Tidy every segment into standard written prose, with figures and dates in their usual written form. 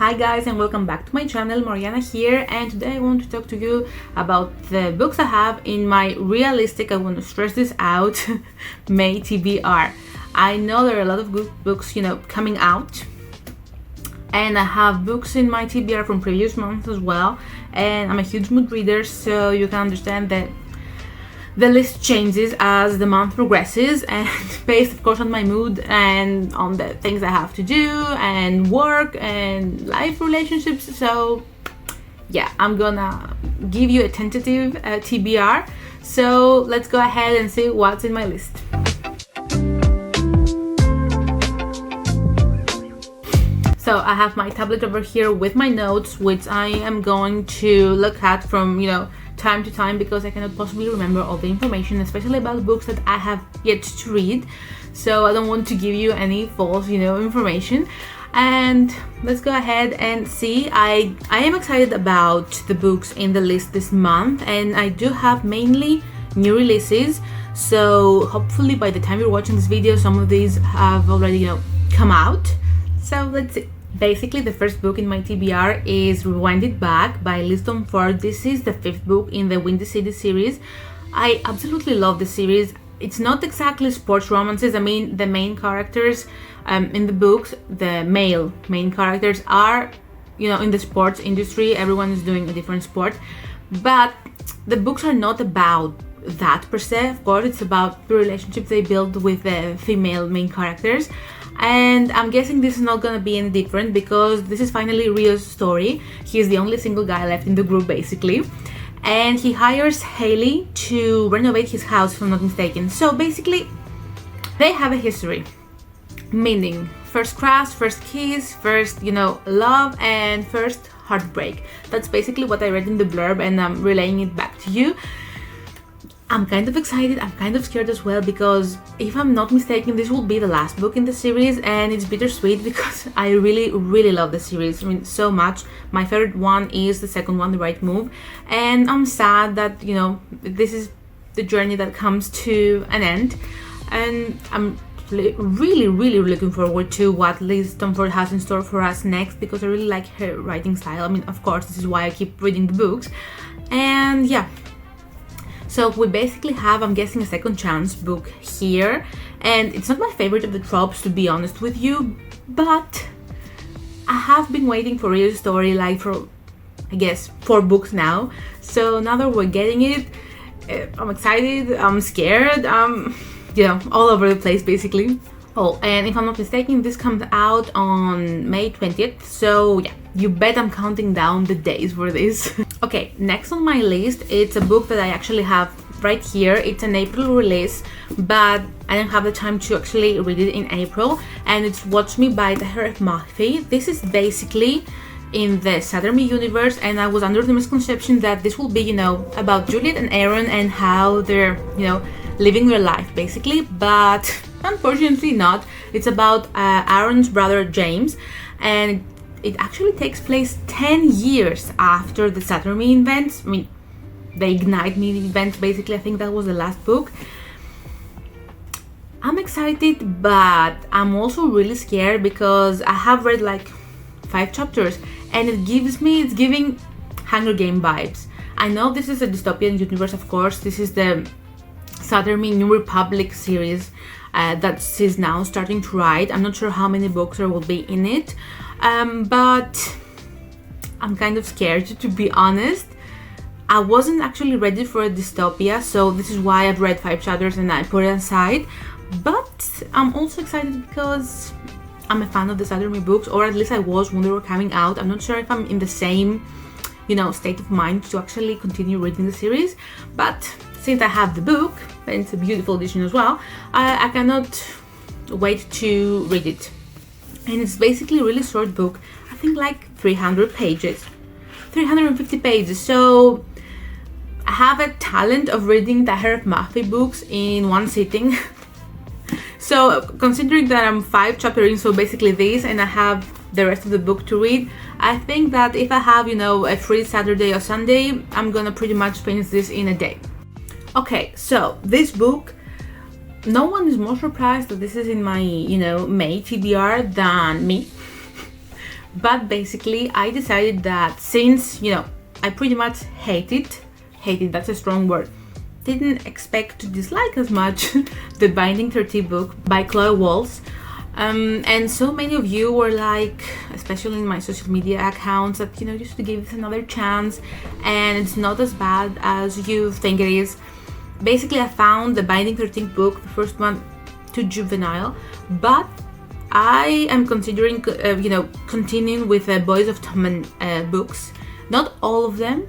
Hi guys, and welcome back to my channel. Marianna here, and today I want to talk to you about the books I have in my realistic, I want to stress this out, May TBR. I know there are a lot of good books, coming out, and I have books in my TBR from previous months as well, and I'm a huge mood reader, so you can understand that the list changes as the month progresses, and based of course on my mood and on the things I have to do and work and life relationships. So yeah, I'm gonna give you a tentative TBR. So let's go ahead and see what's in my list. So I have my tablet over here with my notes, which I am going to look at from time to time, because I cannot possibly remember all the information, especially about books that I have yet to read. So I don't want to give you any false information. And let's go ahead and see. I am excited about the books in the list this month, and I do have mainly new releases, so hopefully by the time you're watching this video some of these have already come out. So let's see. Basically, the first book in my TBR is Rewind It Back by Liston Ford. This is the 5th book in the Windy City series. I absolutely love the series. It's not exactly sports romances. I mean, the main characters in the books, the male main characters are, in the sports industry. Everyone is doing a different sport. But the books are not about that per se. Of course, it's about the relationships they build with the female main characters. And I'm guessing this is not gonna be any different, because this is finally Rio's story. He's the only single guy left in the group basically, and he hires Haley to renovate his house, if I'm not mistaken. So basically they have a history, meaning first crush, first kiss, first love, and first heartbreak. That's basically what I read in the blurb, and I'm relaying it back to you. I'm kind of excited, I'm kind of scared as well, because if I'm not mistaken, this will be the last book in the series, and it's bittersweet because I really love the series. I mean, so much. My favorite one is the second one, The Right Move, and I'm sad that, this is the journey that comes to an end, and I'm really looking forward to what Liz Stamford has in store for us next, because I really like her writing style. I mean, of course, this is why I keep reading the books, and yeah. So we basically have, I'm guessing, a second chance book here, and it's not my favorite of the tropes, to be honest with you, but I have been waiting for Rio's story like for, I guess, 4 books now. So now that we're getting it, I'm excited, I'm scared, all over the place basically. Oh, and if I'm not mistaken, this comes out on May 20th, so yeah, you bet I'm counting down the days for this. Okay, next on my list, it's a book that I actually have right here. It's an April release, but I didn't have the time to actually read it in April, and it's Watch Me by Tahir Mahfi. This is basically in the Shatter universe, and I was under the misconception that this will be, about Juliet and Aaron and how they're, living their life basically, but unfortunately not. It's about Aaron's brother James, and it actually takes place 10 years after the Shatter Me events. I mean, the Ignite Me events basically. I think that was the last book. I'm excited, but I'm also really scared, because I have read like 5 chapters, and it's giving Hunger Game vibes. I know this is a dystopian universe, of course. This is the Shatter Me New Republic series that she's now starting to write. I'm not sure how many books there will be in it, but I'm kind of scared, to be honest. I wasn't actually ready for a dystopia, so this is why I've read 5 chapters and I put it aside. But I'm also excited because I'm a fan of the Shatter Me books, or at least I was when they were coming out. I'm not sure if I'm in the same state of mind to actually continue reading the series, but since I have the book, and it's a beautiful edition as well, I cannot wait to read it. And it's basically a really short book, I think like 300 pages, 350 pages. So I have a talent of reading Tahir Mahfi books in one sitting. So considering that I'm 5 chapters in, so basically this, and I have the rest of the book to read, I think that if I have a free Saturday or Sunday, I'm gonna pretty much finish this in a day. Okay, so this book, no one is more surprised that this is in my May TBR than me, But basically I decided that since, you know, I pretty much hated, that's a strong word, didn't expect to dislike as much the Binding 30 book by Chloe Walls. And so many of you were like, especially in my social media accounts, that, you know, just to give this another chance and it's not as bad as you think it is. Basically, I found the Binding 13 book, the first one, too juvenile, but I am considering, you know, continuing with the Boys of Tommen books. Not all of them,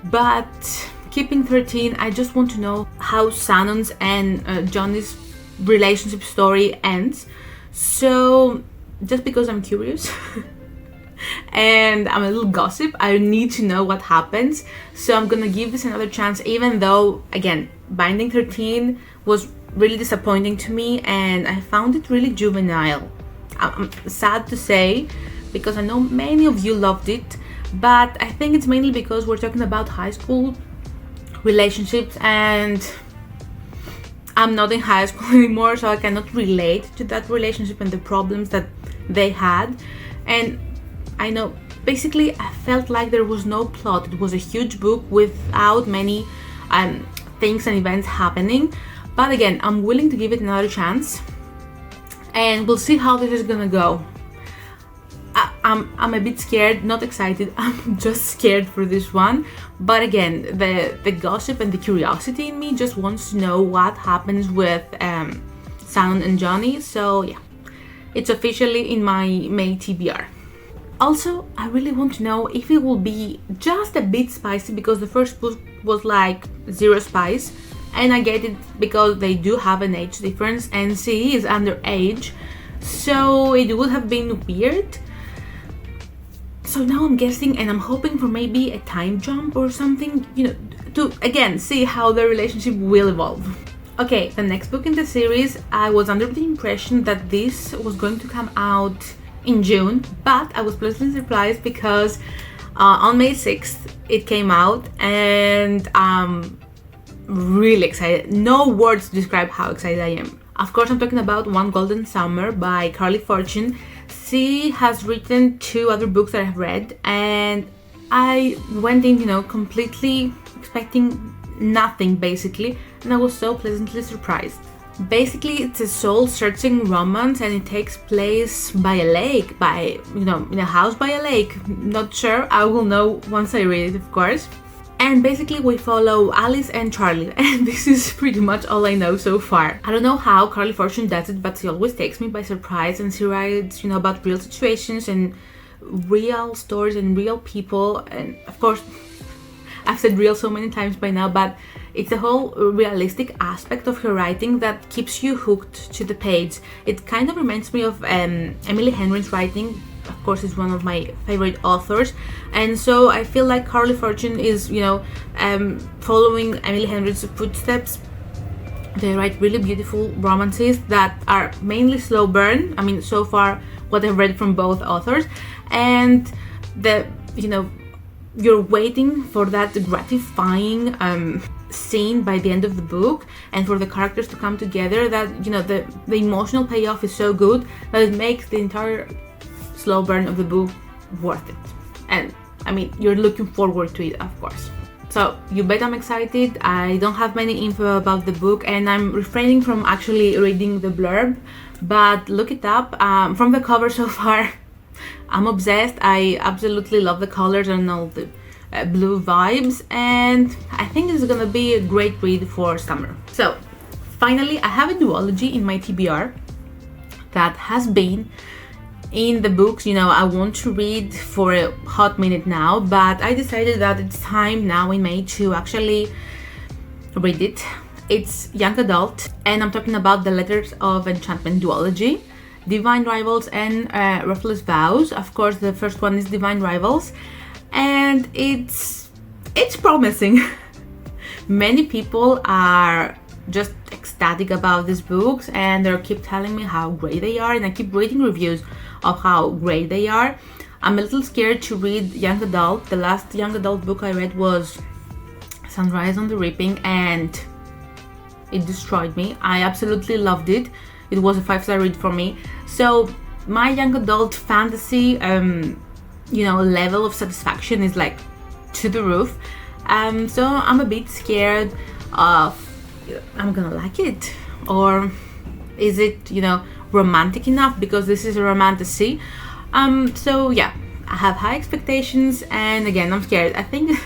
but keeping 13, I just want to know how Shannon's and Johnny's relationship story ends. So just because I'm curious and I'm a little gossip, I need to know what happens. So I'm gonna give this another chance, even though, again, Binding 13 was really disappointing to me and I found it really juvenile. I'm sad to say, because I know many of you loved it, but I think it's mainly because we're talking about high school relationships and I'm not in high school anymore, so I cannot relate to that relationship and the problems that they had. And I know, basically, I felt like there was no plot. It was a huge book without many things and events happening. But again, I'm willing to give it another chance and we'll see how this is gonna go. I'm a bit scared, not excited, I'm just scared for this one. But again, the gossip and the curiosity in me just wants to know what happens with Shannon and Johnny. So yeah, it's officially in my May TBR. Also, I really want to know if it will be just a bit spicy, because the first book was like zero spice, and I get it because they do have an age difference and she is underage, so it would have been weird. So now I'm guessing and I'm hoping for maybe a time jump or something, you know, to again see how the relationship will evolve. Okay, the next book in the series, I was under the impression that this was going to come out in June, but I was pleasantly surprised because on May 6th it came out and I'm really excited. No words to describe how excited I am. Of course, I'm talking about One Golden Summer by Carly Fortune. She has written 2 other books that I've read and I went in, you know, completely expecting nothing basically, and I was so pleasantly surprised. Basically, it's a soul-searching romance and it takes place by a lake, you know, in a house by a lake. Not sure, I will know once I read it, of course. And basically we follow Alice and Charlie, and this is pretty much all I know so far. I don't know how Carly Fortune does it, but she always takes me by surprise and she writes, you know, about real situations and real stories and real people. And of course, I've said real so many times by now, but it's the whole realistic aspect of her writing that keeps you hooked to the page. It kind of reminds me of Emily Henry's writing. Of course, is one of my favorite authors, and so I feel like Carly Fortune is, you know, following Emily Henry's footsteps. They write really beautiful romances that are mainly slow burn. I mean, so far what I've read from both authors, and you know, you're waiting for that gratifying scene by the end of the book and for the characters to come together. That, you know, the emotional payoff is so good that it makes the entire slow burn of the book worth it. And I mean, you're looking forward to it, of course. So you bet I'm excited. I don't have many info about the book and I'm refraining from actually reading the blurb, but look it up. From the cover so far, I'm obsessed. I absolutely love the colors and all the blue vibes, and I think this is gonna be a great read for summer. So finally, I have a duology in my TBR that has been in the books, you know, I want to read for a hot minute now, but I decided that it's time now in May to actually read it. It's young adult, and I'm talking about the Letters of Enchantment duology, Divine Rivals and Ruthless Vows. Of course, the first one is Divine Rivals, and it's promising. Many people are just ecstatic about these books and they keep telling me how great they are, and I keep reading reviews of how great they are. I'm a little scared to read young adult. The last young adult book I read was Sunrise on the Reaping and it destroyed me. I absolutely loved it. It was a 5-star read for me. So my young adult fantasy level of satisfaction is like to the roof. So I'm a bit scared of I'm gonna like it, or is it romantic enough, because this is a romantasy. So yeah, I have high expectations, and again, I'm scared. I think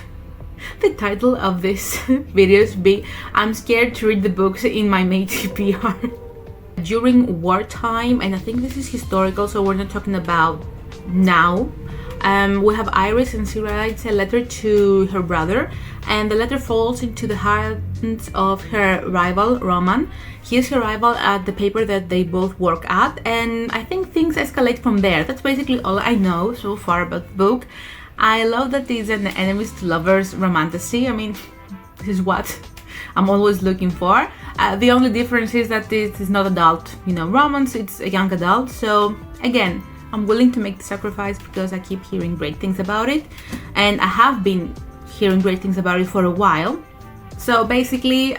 the title of this video should be I'm scared to read the books in my May TBR. During wartime, and I think this is historical, so we're not talking about now. We have Iris, and she writes a letter to her brother, and the letter falls into the hands of her rival Roman. He is her rival at the paper that they both work at, and I think things escalate from there. That's basically all I know so far about the book. I love that it's an enemies to lovers romantasy. I mean, this is what I'm always looking for. The only difference is that this is not adult, romance, it's a young adult. So again, I'm willing to make the sacrifice because I keep hearing great things about it, and I have been hearing great things about it for a while. So basically,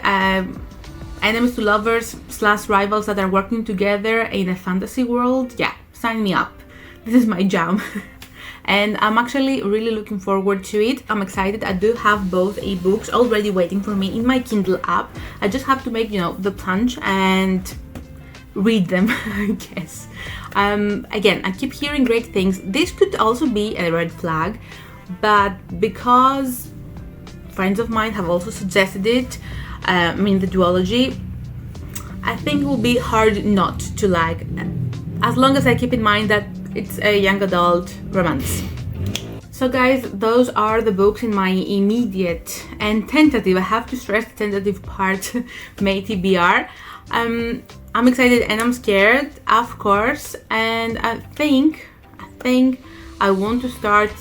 enemies to lovers / rivals that are working together in a fantasy world, yeah, sign me up. This is my jam. And I'm actually really looking forward to it. I'm excited. I do have both ebooks already waiting for me in my Kindle app. I just have to make, the plunge and read them, I guess. Again, I keep hearing great things. This could also be a red flag, but because friends of mine have also suggested it, the duology, I think it will be hard not to like, as long as I keep in mind that it's a young adult romance. So guys, those are the books in my immediate and tentative, I have to stress the tentative part, May TBR. I'm excited and I'm scared, of course, and I think I want to start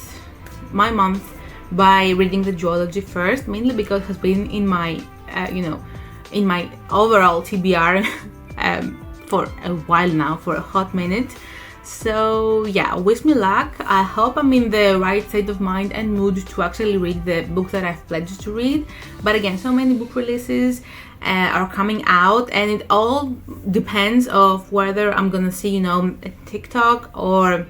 my month by reading the duology first, mainly because it has been in my in my overall TBR for a while now, for a hot minute. So yeah, wish me luck. I hope I'm in the right state of mind and mood to actually read the book that I've pledged to read. But again, so many book releases are coming out, and it all depends of whether I'm gonna see a TikTok or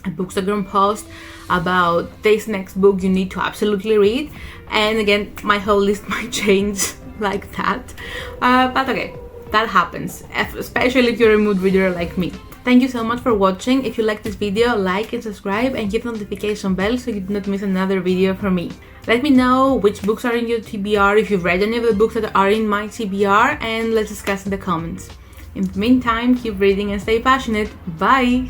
a Bookstagram post about this next book you need to absolutely read. And again, my whole list might change like that, but okay, that happens, especially if you're a mood reader like me. Thank you so much for watching. If you like this video, like and subscribe and hit the notification bell so you do not miss another video from me. Let me know which books are in your TBR, if you've read any of the books that are in my TBR, and let's discuss in the comments. In the meantime, keep reading and stay passionate. Bye!